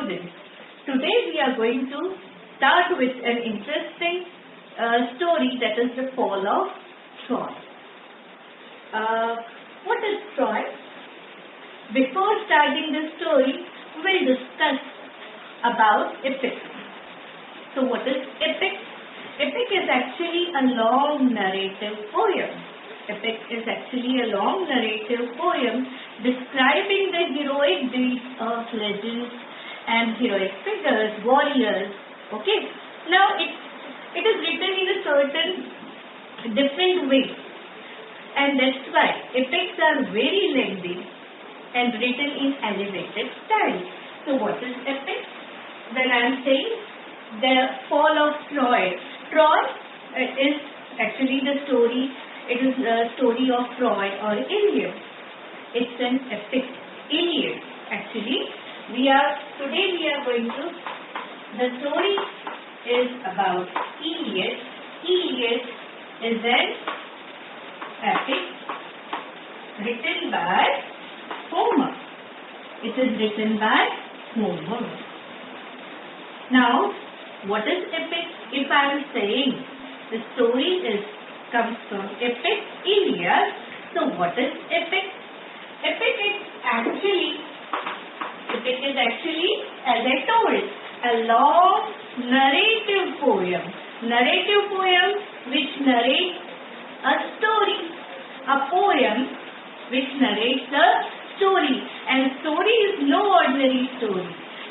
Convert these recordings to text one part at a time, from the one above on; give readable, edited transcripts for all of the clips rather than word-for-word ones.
students, today we are going to start with an interesting story, that is the fall of Troy. What is Troy? Before starting the story, we'll discuss about epic. So what is epic? Epic is actually a long narrative poem. Epic is actually a long narrative poem describing the heroic deeds of legends and heroic figures, warriors. Okay. Now it is written in a certain different way, and that's why epics are very lengthy and written in elevated style. So what is epic? When I am saying the fall of Troy, Troy is actually the story. It is the story of Troy or Illiad. It's an epic. Illiad. Actually, today we are going to. The story is about Illiad. Illiad is an epic written by Homer. It is written by Homer. Now, what is epic? If I am saying the story comes from epic, Illiad. So what is epic? Epic is actually, as I told, a long narrative poem. Narrative poem which narrates a story. A poem which narrates a story. And story is no ordinary story.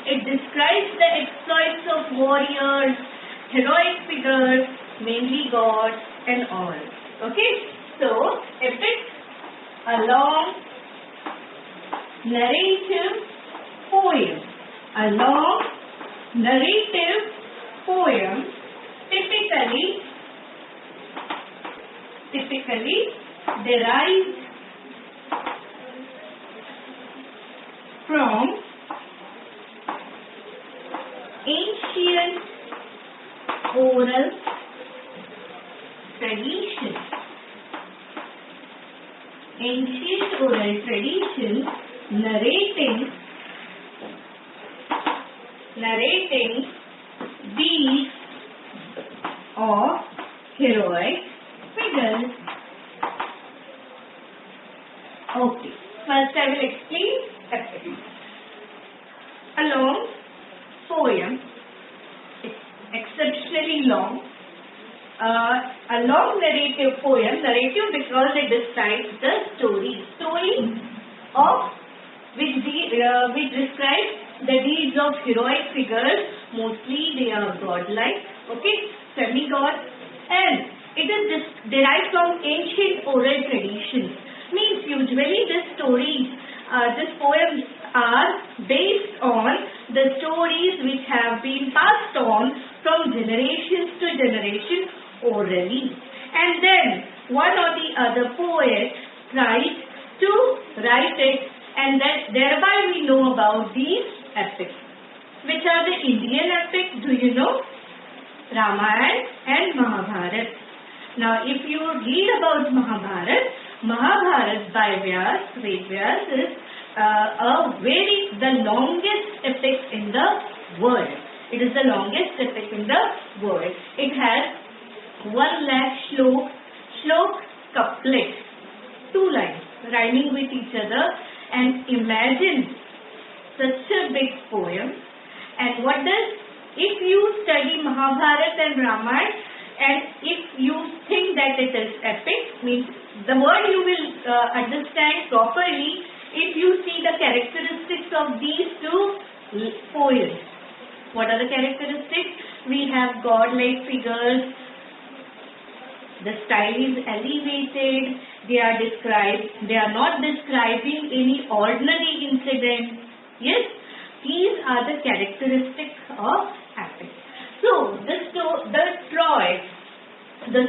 It describes the exploits of warriors, heroic figures, mainly gods and all. Okay? So, epic, a long narrative poem. A long narrative poem typically derived from ancient oral tradition. Ancient oral tradition narrating deeds of heroic figures. Okay, first I will explain epic. A long poem, it's exceptionally long. A long narrative poem, narrative because it describes the story of which describes the deeds of heroic figures. Mostly they are godlike, okay, semi-god, and it is derived from ancient oral traditions. Means usually these poems are based on the stories which have been passed on from generations to generation orally, and then one or the other poet tries to write it, and thereby we know about these epics. Which are the Indian epics? Do you know? Ramayana and Mahabharata. Now if you read about Mahabharata by Vyas, is the longest epic in the world. It is the longest epic in the world. It has 1,00,000 shlok couplet, 2 lines rhyming with each other, and imagine such a big poem. And if you study Mahabharata and Ramayana, and if you think that it is epic, means the word you will understand properly if you see the characteristics of these two poems. What are the characteristics? We have godlike figures. The style is elevated. They are not describing any ordinary incident. Yes, these are the characteristics of epic. So, the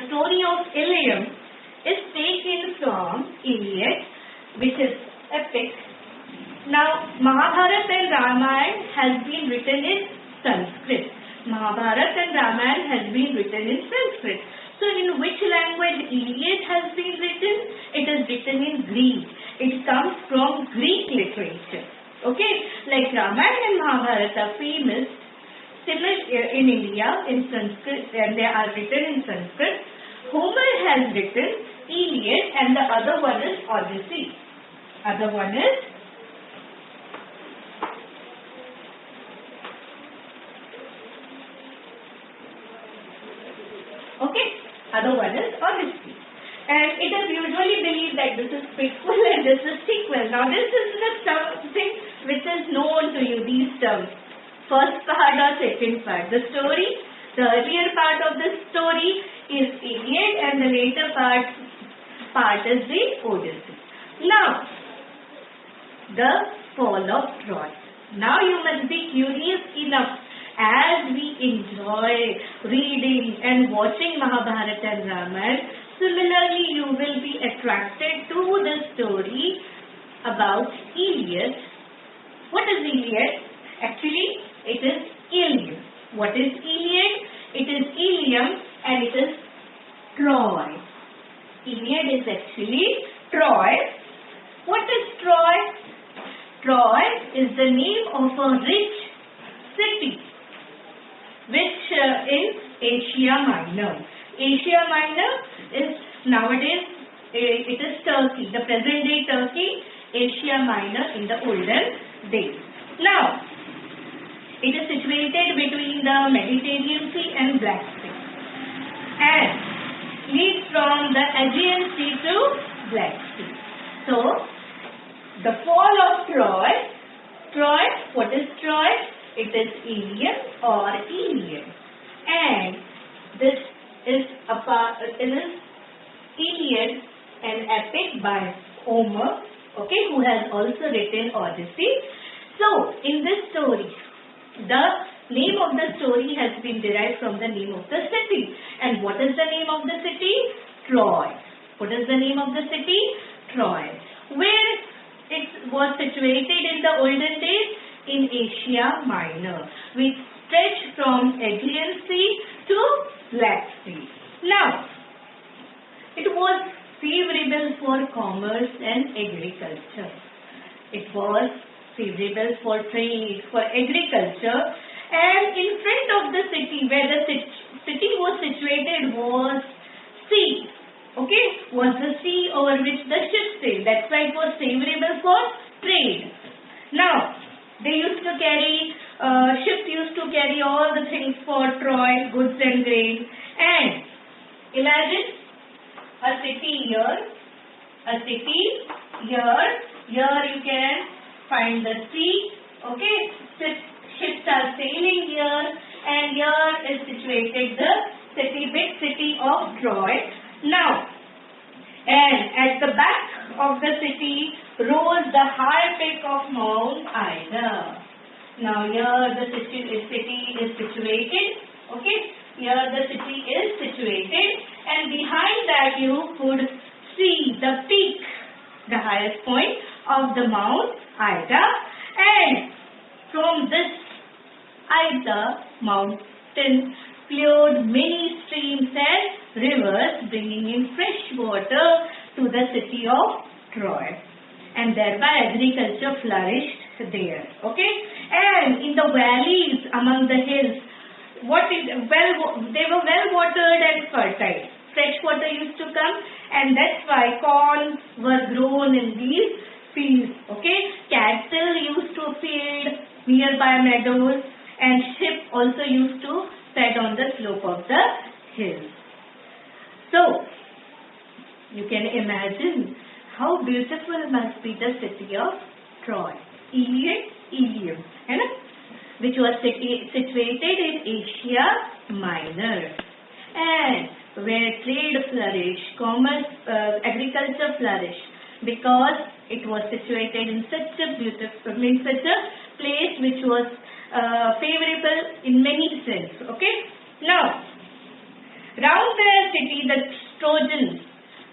story of Illiad is taken from Illiad, which is epic. Now, Mahabharata and Ramayana has been written in Sanskrit. Mahabharata and Ramayana has been written in Sanskrit. So, in which language Illiad has been written? It is written in Greek. It comes from Greek literature. Okay, like Ramayana and Mahabharata are famous in India in Sanskrit, and they are written in Sanskrit. Homer has written Iliad, and the other one is Odyssey. Other one is Odyssey. And it is usually believed that this is prequel and this is sequel. Now this is the something which is known to you, these terms. First part or second part. The earlier part of the story is Illiad, and the later part is the Odyssey. Now, the fall of Troy. Now you must be curious enough, as we enjoy reading and watching Mahabharata and Ramayana. Similarly, you will be attracted to the story about Illiad. What is Illiad? Actually, it is Ilium. What is Illiad? It is Ilium, and it is Troy. Illiad is actually Troy. What is Troy? Troy is the name of a rich city which in Asia Minor. Asia Minor is nowadays, it is Turkey, the present day Turkey, Asia Minor in the olden days. Now, it is situated between the Mediterranean Sea and Black Sea, and leads from the Aegean Sea to Black Sea. So, the fall of Troy. Troy, what is Troy? It is Iliad or Iliad, and this is Iliad, an epic by Homer, okay, who has also written Odyssey. So, in this story, the name of the story has been derived from the name of the city. And what is the name of the city? Troy. What is the name of the city? Troy. Where it was situated in the olden days? In Asia Minor, which stretched from Aegean Sea to Black Sea. Now, it was favorable for commerce and agriculture. It was favorable for trade, for agriculture, and in front of the city, where the city was situated, was sea. Okay, was the sea over which the ships sailed. That's why it was favorable for trade. Now, they used to carry, ships used to carry all the things for Troy, goods and grain. And imagine a city here, here you can find the sea, okay, ships are sailing here, and here is situated the big city of Troy. Now, and at the back of the city rose the high peak of Mount Ida. Now here the city is situated, okay, here the city is situated, and behind that you could see the peak, the highest point of the Mount Ida, and from this Ida mountain flowed many streams and rivers, bringing in fresh water to the city of Troy, and thereby agriculture flourished there. Okay, and in the valleys among the hills, they were well watered and fertile. Fresh water used to come, and that's why corn were grown in these fields. Okay, cattle used to feed nearby meadows, and sheep also used to fed on the slope of the hills. So, you can imagine how beautiful must be the city of Troy, Ilium, which was situated in Asia Minor, and where trade flourished, commerce, agriculture flourished, because it was situated in such a such a place which was favorable in many sense. Okay. Now, round the city, the Trojans.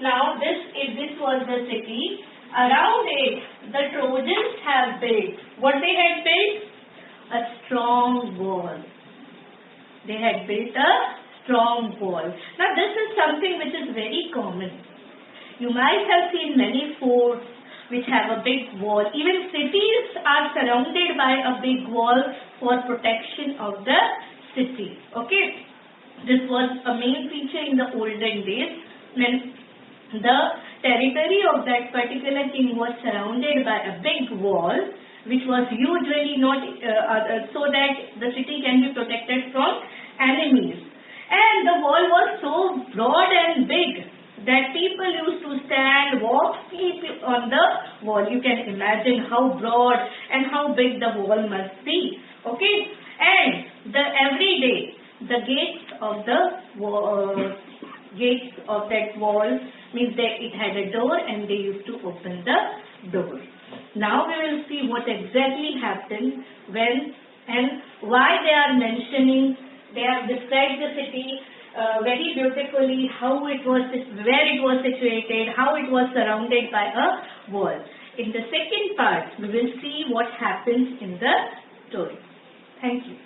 Now, this was the city. Around it, the Trojans have built. What they had built? A strong wall. They had built a strong wall. Now, this is something which is very common. You might have seen many forts which have a big wall. Even cities are surrounded by a big wall for protection of the city. Okay, this was a main feature in the olden days when the territory of that particular king was surrounded by a big wall, which was usually not so that the city can be protected from enemies. And the wall was so broad and big that people used to stand, walk, sleep on the wall. You can imagine how broad and how big the wall must be. Okay, and every day the gates of the gates of that wall means that it had a door, and they used to open the door. Now we will see what exactly happened when and why they are mentioning. They have described the city very beautifully, how it was, where it was situated, how it was surrounded by a wall. In the second part, we will see what happens in the story. Thank you.